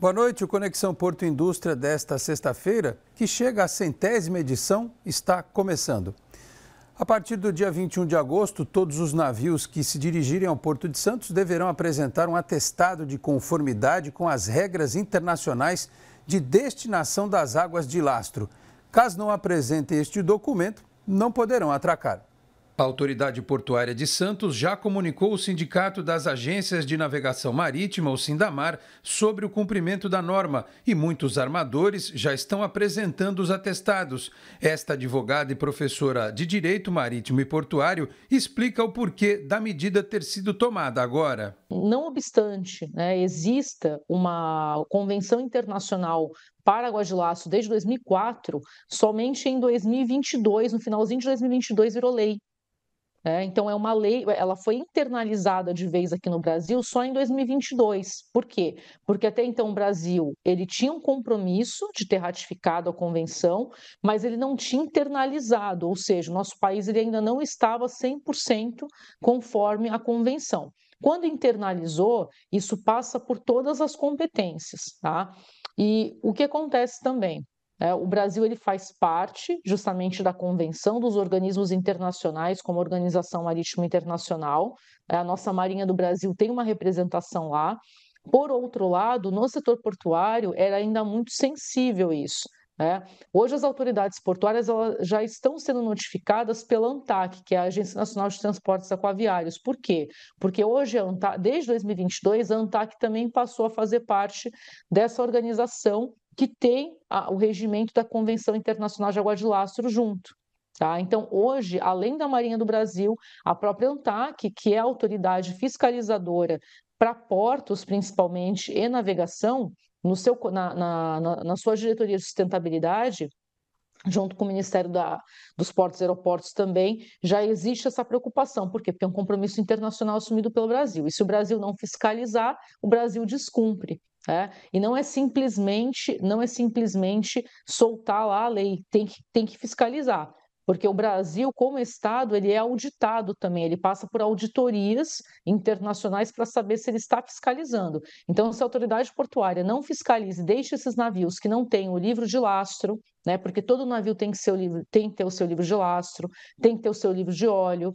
Boa noite. O Conexão Porto Indústria desta sexta-feira, que chega à 100ª edição, está começando. A partir do dia 21 de agosto, todos os navios que se dirigirem ao Porto de Santos deverão apresentar um atestado de conformidade com as regras internacionais de destinação das águas de lastro. Caso não apresentem este documento, não poderão atracar. A Autoridade Portuária de Santos já comunicou o Sindicato das Agências de Navegação Marítima, o Sindamar, sobre o cumprimento da norma e muitos armadores já estão apresentando os atestados. Esta advogada e professora de Direito Marítimo e Portuário explica o porquê da medida ter sido tomada agora. Não obstante, exista uma convenção internacional para água de lastro desde 2004, somente em 2022, no finalzinho de 2022, virou lei. Então, é uma lei, ela foi internalizada de vez aqui no Brasil só em 2022. Por quê? Porque até então o Brasil ele tinha um compromisso de ter ratificado a convenção, mas ele não tinha internalizado, ou seja, o nosso país ele ainda não estava 100% conforme a convenção. Quando internalizou, isso passa por todas as competências, tá? E o que acontece também? O Brasil ele faz parte justamente da Convenção dos Organismos Internacionais, como a Organização Marítima Internacional. A nossa Marinha do Brasil tem uma representação lá. Por outro lado, no setor portuário era ainda muito sensível isso. Hoje as autoridades portuárias elas já estão sendo notificadas pela ANTAQ, que é a Agência Nacional de Transportes Aquaviários. Por quê? Porque hoje, desde 2022, a ANTAQ também passou a fazer parte dessa organização que tem o regimento da Convenção Internacional de Água de Lastro junto. Tá? Então, hoje, além da Marinha do Brasil, a própria ANTAQ, que é a autoridade fiscalizadora para portos, principalmente, e navegação, na sua diretoria de sustentabilidade, junto com o Ministério dos Portos e Aeroportos também, já existe essa preocupação. Por quê? Porque é um compromisso internacional assumido pelo Brasil. E se o Brasil não fiscalizar, o Brasil descumpre. E não é simplesmente soltar lá a lei, tem que fiscalizar. Porque o Brasil, como Estado, ele é auditado também, ele passa por auditorias internacionais para saber se ele está fiscalizando. Então, se a autoridade portuária não fiscaliza e deixa esses navios que não têm o livro de lastro, porque todo navio tem que ter o seu livro de lastro, tem que ter o seu livro de óleo,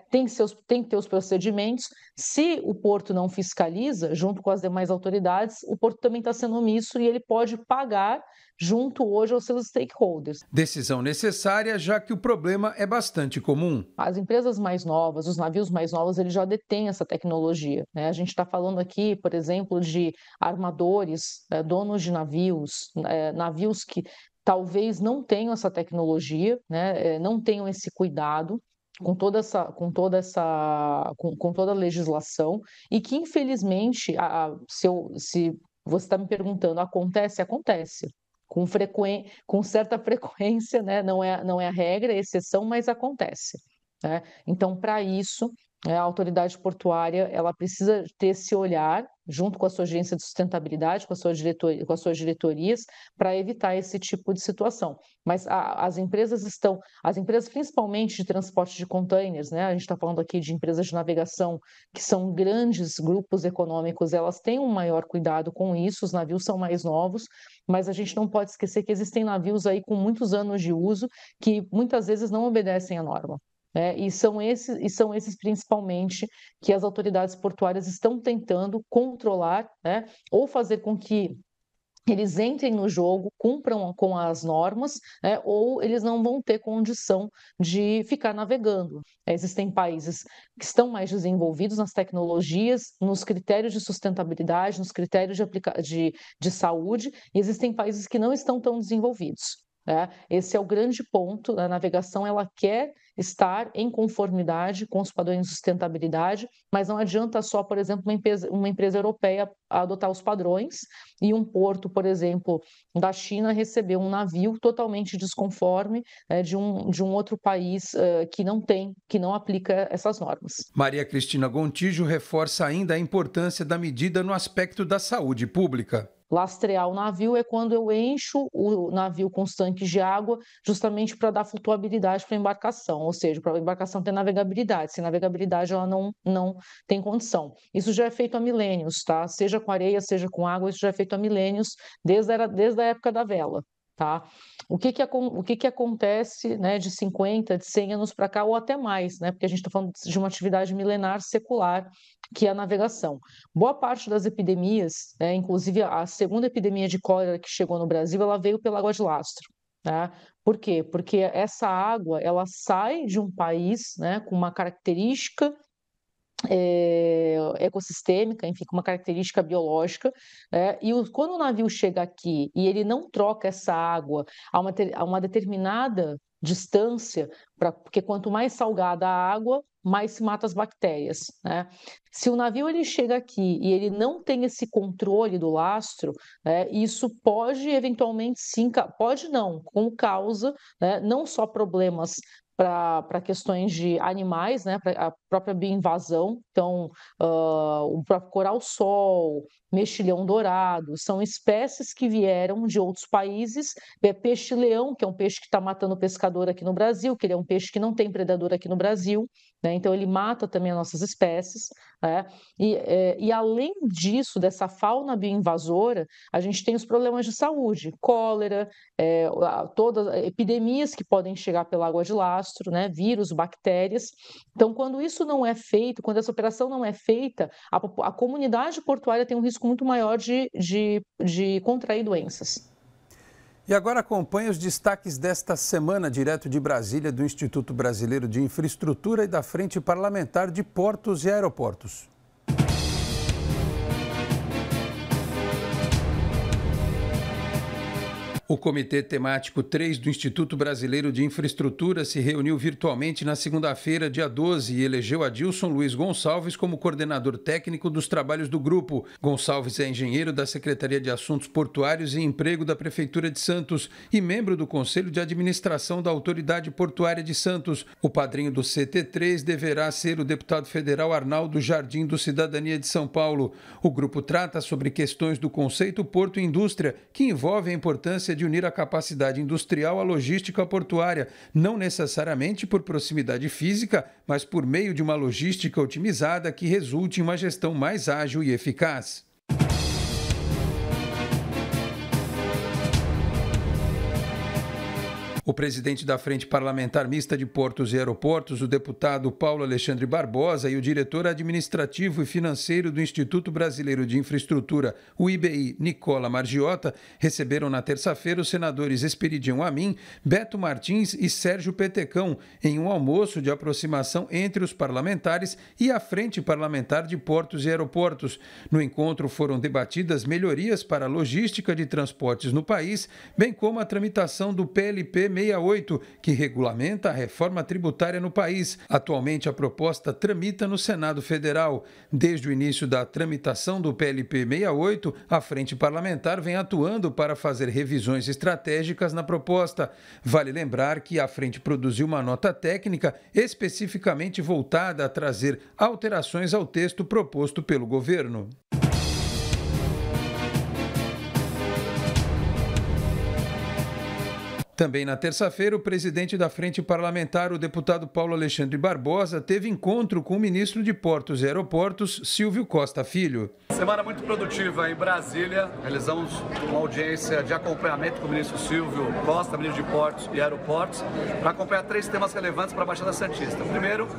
tem que ter os procedimentos. Se o porto não fiscaliza, junto com as demais autoridades, o porto também está sendo omisso e ele pode pagar junto hoje aos seus stakeholders. Decisão necessária, já que o problema é bastante comum. As empresas mais novas, os navios mais novos, eles já detêm essa tecnologia. A gente está falando aqui, por exemplo, de armadores, donos de navios, navios que talvez não tenham essa tecnologia, não tenham esse cuidado com toda a legislação e que, infelizmente, se você está me perguntando, acontece? Acontece. Com certa frequência, não é a regra, é a exceção, mas acontece. Então, para isso, a autoridade portuária ela precisa ter esse olhar, junto com a sua agência de sustentabilidade, com as suas diretorias, para evitar esse tipo de situação. Mas as empresas principalmente de transporte de containers, a gente está falando aqui de empresas de navegação, que são grandes grupos econômicos, elas têm um maior cuidado com isso, os navios são mais novos, mas a gente não pode esquecer que existem navios aí com muitos anos de uso, que muitas vezes não obedecem à norma. E são esses principalmente que as autoridades portuárias estão tentando controlar, ou fazer com que eles entrem no jogo, cumpram com as normas, ou eles não vão ter condição de ficar navegando. Existem países que estão mais desenvolvidos nas tecnologias, nos critérios de sustentabilidade, nos critérios de saúde, e existem países que não estão tão desenvolvidos. Esse é o grande ponto. A navegação ela quer estar em conformidade com os padrões de sustentabilidade, mas não adianta só, por exemplo, uma empresa europeia adotar os padrões e um porto, por exemplo, da China receber um navio totalmente desconforme de um outro país que não aplica essas normas. Maria Cristina Gontijo reforça ainda a importância da medida no aspecto da saúde pública. Lastrear o navio é quando eu encho o navio com os tanques de água, justamente para dar flutuabilidade para a embarcação, ou seja, para a embarcação ter navegabilidade. Sem navegabilidade, ela não tem condição. Isso já é feito há milênios, tá? Seja com areia, seja com água, isso já é feito há milênios, desde a época da vela. Tá? O que acontece, né, de 50, de 100 anos para cá, ou até mais, né, porque a gente está falando de uma atividade milenar secular, que é a navegação. Boa parte das epidemias, né, inclusive a segunda epidemia de cólera que chegou no Brasil, ela veio pela água de lastro. Tá? Por quê? Porque essa água ela sai de um país, né, com uma característica ecossistêmica, enfim, com uma característica biológica, e quando o navio chega aqui e ele não troca essa água a uma determinada distância, porque quanto mais salgada a água, mais se mata as bactérias, né? Se o navio ele chega aqui e ele não tem esse controle do lastro, isso pode eventualmente sim, pode não, como causa, né, não só problemas para questões de animais, né, para a própria bioinvasão, então o próprio coral-sol, mexilhão dourado, são espécies que vieram de outros países, peixe-leão, que é um peixe que está matando o pescador aqui no Brasil, que ele é um peixe que não tem predador aqui no Brasil, né, então ele mata também as nossas espécies, né, e além disso, dessa fauna bioinvasora, a gente tem os problemas de saúde, cólera, todas epidemias que podem chegar pela água de lastro, né, vírus, bactérias. Então, quando isso não é feito, quando essa operação não é feita, a comunidade portuária tem um risco muito maior de contrair doenças. E agora acompanhe os destaques desta semana, direto de Brasília, do Instituto Brasileiro de Infraestrutura e da Frente Parlamentar de Portos e Aeroportos. O Comitê Temático 3 do Instituto Brasileiro de Infraestrutura se reuniu virtualmente na segunda-feira, dia 12, e elegeu Adilson Luiz Gonçalves como coordenador técnico dos trabalhos do grupo. Gonçalves é engenheiro da Secretaria de Assuntos Portuários e Emprego da Prefeitura de Santos e membro do Conselho de Administração da Autoridade Portuária de Santos. O padrinho do CT3 deverá ser o deputado federal Arnaldo Jardim, do Cidadania de São Paulo. O grupo trata sobre questões do conceito Porto e Indústria, que envolve a importância de unir a capacidade industrial à logística portuária, não necessariamente por proximidade física, mas por meio de uma logística otimizada que resulte em uma gestão mais ágil e eficaz. O presidente da Frente Parlamentar Mista de Portos e Aeroportos, o deputado Paulo Alexandre Barbosa, e o diretor administrativo e financeiro do Instituto Brasileiro de Infraestrutura, o IBI, Nicola Margiota, receberam na terça-feira os senadores Esperidião Amin, Beto Martins e Sérgio Petecão, em um almoço de aproximação entre os parlamentares e a Frente Parlamentar de Portos e Aeroportos. No encontro foram debatidas melhorias para a logística de transportes no país, bem como a tramitação do PLP 68, que regulamenta a reforma tributária no país. Atualmente, a proposta tramita no Senado Federal. Desde o início da tramitação do PLP 68, a Frente Parlamentar vem atuando para fazer revisões estratégicas na proposta. Vale lembrar que a Frente produziu uma nota técnica especificamente voltada a trazer alterações ao texto proposto pelo governo. Também na terça-feira, o presidente da Frente Parlamentar, o deputado Paulo Alexandre Barbosa, teve encontro com o ministro de Portos e Aeroportos, Silvio Costa Filho. Semana muito produtiva em Brasília. Realizamos uma audiência de acompanhamento com o ministro Silvio Costa, ministro de Portos e Aeroportos, para acompanhar 3 temas relevantes para a Baixada Santista. Primeiro,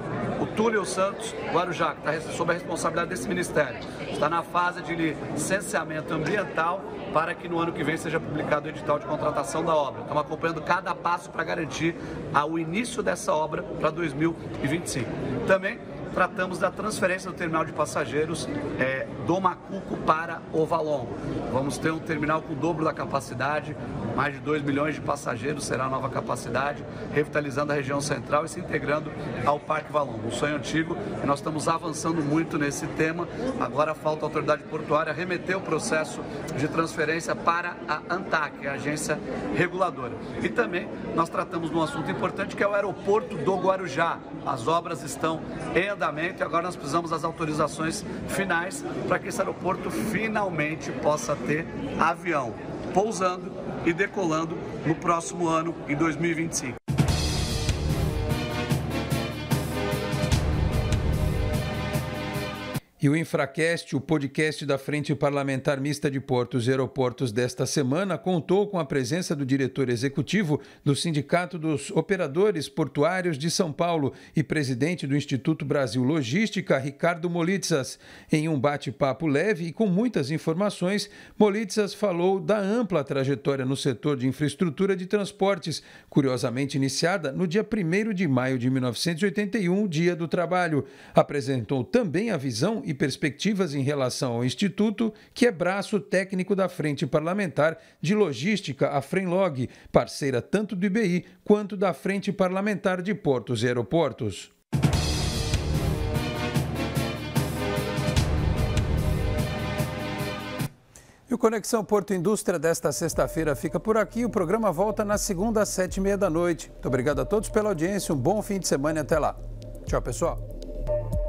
o túnel Santos Guarujá, que está sob a responsabilidade desse ministério. Está na fase de licenciamento ambiental para que no ano que vem seja publicado o edital de contratação da obra. Estamos acompanhando cada passo para garantir o início dessa obra para 2025. Também tratamos da transferência do terminal de passageiros do Macuco para o Valongo. Vamos ter um terminal com o dobro da capacidade, mais de 2 milhões de passageiros será a nova capacidade, revitalizando a região central e se integrando ao Parque Valongo. Um sonho antigo e nós estamos avançando muito nesse tema. Agora falta a autoridade portuária remeter o processo de transferência para a ANTAC, a agência reguladora. E também nós tratamos de um assunto importante que é o aeroporto do Guarujá. As obras estão em andamento e agora nós precisamos das autorizações finais para para que esse aeroporto finalmente possa ter avião pousando e decolando no próximo ano, em 2025. E o Infracast, o podcast da Frente Parlamentar Mista de Portos e Aeroportos desta semana, contou com a presença do diretor executivo do Sindicato dos Operadores Portuários de São Paulo e presidente do Instituto Brasil Logística, Ricardo Molitzas. Em um bate-papo leve e com muitas informações, Molitzas falou da ampla trajetória no setor de infraestrutura de transportes, curiosamente iniciada no dia 1º de maio de 1981, Dia do Trabalho. Apresentou também a visão e perspectivas em relação ao Instituto, que é braço técnico da Frente Parlamentar de Logística, a Frenlog, parceira tanto do IBI quanto da Frente Parlamentar de Portos e Aeroportos. E o Conexão Porto Indústria desta sexta-feira fica por aqui. O programa volta na segunda às 7h30 da noite. Muito obrigado a todos pela audiência, um bom fim de semana e até lá. Tchau, pessoal.